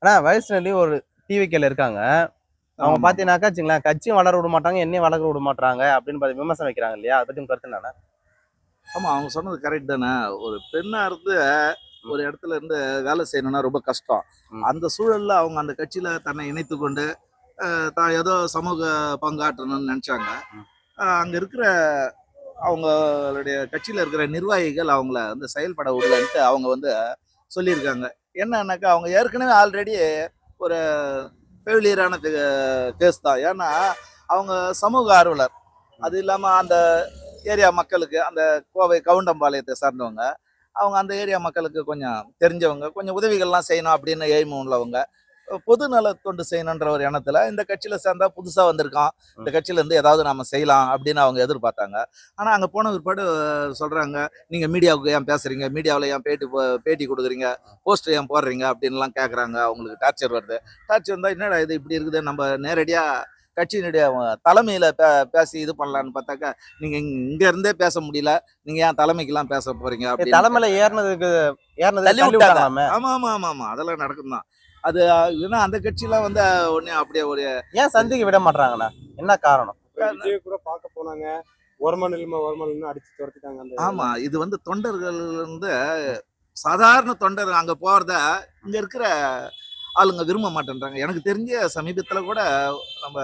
ஆனா வயசுலி ஒரு டிவிக்கேல இருக்காங்க. அவங்க ஆமா ஆமா பாத்தீங்கன்னாக்கா வச்சுங்களேன், கட்சியும் வளர விட மாட்டாங்க, என்னையும் வளர விட மாட்டாங்க அப்படின்னு விமர்சனம் வைக்கிறாங்க இல்லையா? அதை பத்தி உங்க கருத்து என்னன்னா? ஆமா அவங்க சொன்னது கரெக்ட் தானே. ஒரு பெண்ணா இருந்து ம், ஒரு இடத்துல இருந்து வேலை செய்யணும்னா ரொம்ப கஷ்டம். ம், அந்த சூழல்ல அவங்க அந்த கட்சியில தன்னை இணைத்து கொண்டு தான் ஏதோ சமூக பங்காற்றணும்னு நினைச்சாங்க. ம். அங்க இருக்கிற அவங்களுடைய கட்சியில இருக்கிற நிர்வாகிகள் அவங்கள வந்து செயல்பட விடலன்ட்டு அவங்க வந்து சொல்லியிருக்காங்க. என்னன்னாக்கா அவங்க ஏற்கனவே ஆல்ரெடி ஒரு ஃபெயிலியரான கேஸ் தான். ஏன்னா அவங்க சமூக ஆர்வலர். அது இல்லாம அந்த ஏரியா மக்களுக்கு அந்த கோவை கவுண்டம்பாளையத்தை சார்ந்தவங்க. அவங்க அந்த ஏரியா மக்களுக்கு கொஞ்சம் தெரிஞ்சவங்க. கொஞ்சம் உதவிகள்லாம் செய்யணும் அப்படின்னு எய்ம் உள்ளவங்க. பொது நல தொண்டு செய்யணுன்ற ஒரு எண்ணத்துல இந்த கட்சியில சேர்ந்தா புதுசா வந்திருக்கான். இந்த ம். கட்சியில இருந்து ஏதாவது நாம செய்யலாம் அப்படின்னு அவங்க எதிர்பார்த்தாங்க. ஆனா அங்க போன பிற்பாடு சொல்றாங்க, நீங்க மீடியாவுக்கு ஏன் பேசுறீங்க? மீடியாவுல ஏன் பேட்டி குடுக்குறீங்க? போஸ்டர் ஏன் போடுறீங்க? அப்படின்லாம் கேட்கறாங்க. அவங்களுக்கு டார்ச்சர் வருது. டார்ச்சர் வந்தா என்னடா இது இப்படி இருக்குது? நம்ம நேரடியா கட்சியினுடைய தலைமையில பேசி இது பண்ணலான்னு பார்த்தாக்கா, நீங்க இங்க இருந்தே பேச முடியல. நீங்க ஏன் தலைமைக்கெல்லாம் பேச போறீங்க? அப்படின்னு தலைமையில ஏறினதுக்கு தள்ளி தள்ளி விட்டாங்க. விட்டாங்களாமே. ஆமா ஆமா ஆமா ஆமா அதெல்லாம் நடக்கும் தான். அது ஏன்னா அந்த கட்சியெல்லாம் வந்து ஒண்ணு அப்படியே ஒரு ஏன் சந்திக்க விட மாட்டாங்கண்ணா? என்ன காரணம்? விஜய் கூட பார்க்க போனாங்க. ஓரமா நில்லுமா, ஓரமா நில்லுன்னு அடிச்சு துரத்திட்டாங்க அந்த ஆமா. இது வந்து தொண்டர்கள் வந்து சாதாரண தொண்டர் அங்க போறத இங்க இருக்கிற ஆளுங்க விரும்ப மாட்டேன்றாங்க. எனக்கு தெரிஞ்ச சமீபத்துல கூட நம்ம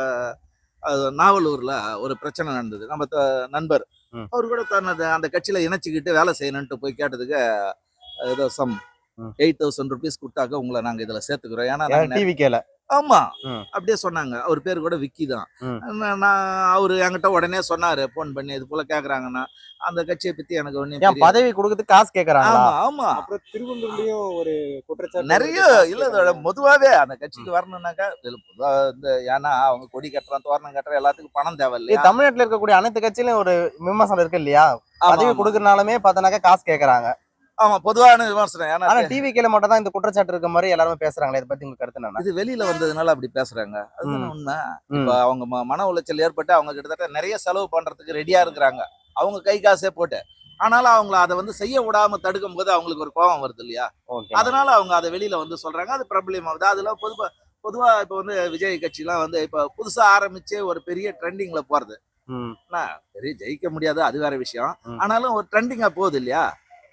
நாவலூர்ல ஒரு பிரச்சனை நடந்தது. நம்ம நண்பர் ம், அவர் கூட தன்னது அந்த கட்சியில இணைச்சுக்கிட்டு வேலை செய்யணும்ட்டு போய் கேட்டதுக்கு ஏதோ சம் ம். 8000 ரூபீஸ் குடுத்தாக்க உங்கள நாங்க இதுல சேர்த்துக்கிறோம். ஏன்னா நாங்க டிவிக்கேல. ஆமா. ம், அப்படியே சொன்னாங்க. அவர் பேரு கூட விக்கி தான். ம். நான் அவரு என்கிட்ட உடனே சொன்னாரு ஃபோன் பண்ணி, இது போல கேட்கறாங்கன்னா, அந்த கட்சிய பத்தி எனக்கு ஒண்ணும் ஏன் தெரியாது. பதவி கொடுக்கறதுக்கு காசு கேக்குறாங்களா? ஆமா, ஆமா. அப்புறம் திருவள்ளூர்லயும் ஒரு குற்றச்சாட்டு நெறைய வருது, காசு இல்ல கேக்குறாங்க. பொதுவாவே அந்த ம். கட்சிக்கு வரணும்னாக்கா, இதுல பொதுவா வந்து ஏன்னா அவங்க கொடி கட்டுறோம், தோரணம் கட்டுறோம் எல்லாத்துக்கும் பணம் தேவை இது இல்லையா? தமிழ்நாட்டுல இருக்கக்கூடிய அனைத்து கட்சியிலும் ஒரு விமர்சனம் இருக்கு இல்லையா? ஆமா, பதவி ஆமா. கொடுக்கறனாலுமே பார்த்தனாக்கா காசு கேக்குறாங்க. ஆமா, பொதுவான விமர்சனம். ஏன்னா ஆனா டிவிக்கேல மட்டும் தான் இந்த குற்றச்சாட்டு இருக்க மாதிரி எல்லாருமே பேசுறாங்களே. இதை பத்தி உங்க கருத்து என்னன்னா? இது வெளியில வந்ததுனால அப்படி பேசுறாங்க. அதுதானே ம், உண்மை. இப்ப ம். அவங்க மன உளைச்சல் ஏற்பட்டு அவங்க கிட்டத்தட்ட நெறைய செலவு பண்றதுக்கு ரெடியா இருக்கிறாங்க. அவங்க கை காசே போட்டு. ஆனாலும் அவங்கள அத வந்து செய்ய விடாம தடுக்கும்போது அவங்களுக்கு ஒரு கோவம் வருது இல்லையா? ஓகே. அதனால அவங்க அத வெளியில வந்து சொல்றாங்க. அது பிரபலமாகுது. அதுல பொதுவா இப்ப வந்து விஜய் கட்சிலாம் வந்து இப்ப புதுசா ஆரம்பிச்சு ஒரு பெரிய ட்ரெண்டிங்ல போறது. ம், என்ன பெரிய ஜெயிக்க முடியாது அது வேற விஷயம். ம். ஆனாலும் ஒரு ட்ரெண்டிங்கா போகுது இல்லையா?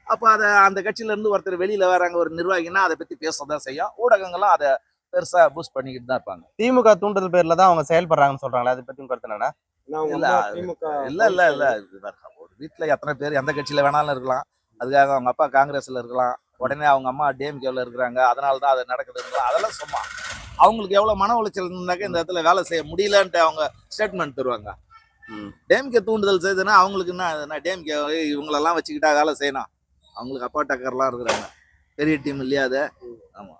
அப்ப அத அந்த கட்சியில இருந்து ஒருத்தர் வெளியில வராங்க ஒரு நிர்வாகின்னா அத பத்தி பேசதான் செய்யும். ஊடகங்களும் அத பெருசா பூஸ்ட் பண்ணிக்கிட்டு தான் இருப்பாங்க. திமுக தூண்டுதல் பேர்ல தான் அவங்க செயல்படுறாங்கன்னு சொல்றாங்களே. அதை பத்தி உங்க கருத்து என்னன்னா? ஏன்னா அவங்க இல்ல அம்மா திமுக இல்ல இல்ல இல்ல கவுன்சிலர். இது பாருங்க, ஒரு வீட்ல எத்தனை பேர் எந்த கட்சியில வேணாலும் இருக்கலாம். அதுக்காக அவங்க அப்பா காங்கிரஸ்ல இருக்கலாம். உடனே அவங்க அம்மா டிஎம்கேல இருக்கிறாங்க. அதனால தான் அது நடக்குதுங்களா? அதெல்லாம் சும்மா. அவங்களுக்கு எவ்வளவு மன உளைச்சல் இருந்தாக்க இந்த இடத்துல வேலை செய்ய முடியலன்ட்டு அவங்க ஸ்டேட்மெண்ட் தருவாங்க. ம். டிஎம்கே தூண்டுதல் செய்யுதுன்னா அவங்களுக்கு என்ன டிஎம்கே இவங்களெல்லாம் வச்சுக்கிட்டா வேலை செய்யணும். அவங்களுக்கு அப்பா டக்கர்லாம் இருக்கிறாங்க. பெரிய டீம் இல்லையா அது? ஆமா.